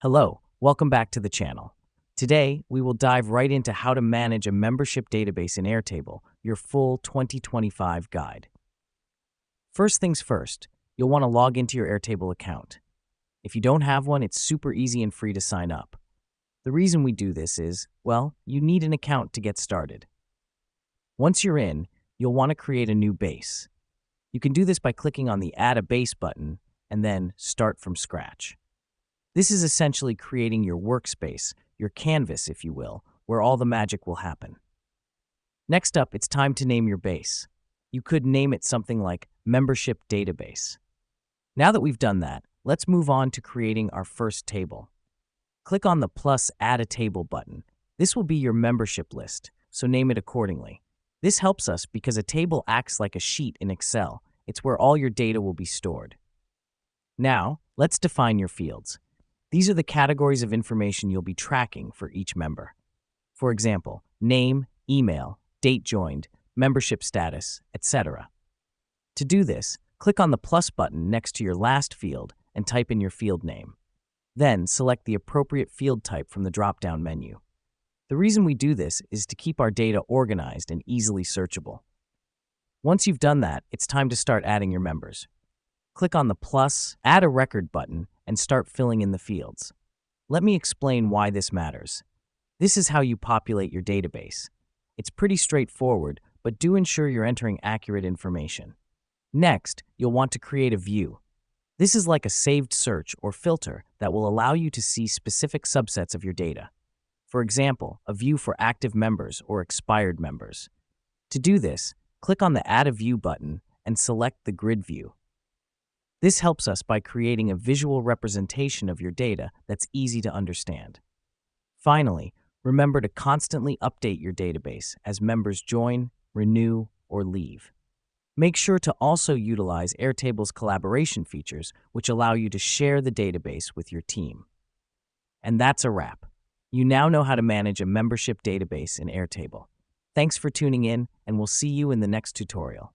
Hello, welcome back to the channel. Today, we will dive right into how to manage a membership database in Airtable, your full 2025 guide. First things first, you'll want to log into your Airtable account. If you don't have one, it's super easy and free to sign up. The reason we do this is, well, you need an account to get started. Once you're in, you'll want to create a new base. You can do this by clicking on the Add a Base button and then Start from Scratch. This is essentially creating your workspace, your canvas, if you will, where all the magic will happen. Next up, it's time to name your base. You could name it something like Membership Database. Now that we've done that, let's move on to creating our first table. Click on the plus Add a Table button. This will be your membership list, so name it accordingly. This helps us because a table acts like a sheet in Excel. It's where all your data will be stored. Now, let's define your fields. These are the categories of information you'll be tracking for each member. For example, name, email, date joined, membership status, etc. To do this, click on the plus button next to your last field and type in your field name. Then select the appropriate field type from the drop-down menu. The reason we do this is to keep our data organized and easily searchable. Once you've done that, it's time to start adding your members. Click on the plus Add a Record button and start filling in the fields. Let me explain why this matters. This is how you populate your database. It's pretty straightforward, but do ensure you're entering accurate information. Next, you'll want to create a view. This is like a saved search or filter that will allow you to see specific subsets of your data. For example, a view for active members or expired members. To do this, click on the Add a View button and select the grid view. This helps us by creating a visual representation of your data that's easy to understand. Finally, remember to constantly update your database as members join, renew, or leave. Make sure to also utilize Airtable's collaboration features, which allow you to share the database with your team. And that's a wrap. You now know how to manage a membership database in Airtable. Thanks for tuning in, and we'll see you in the next tutorial.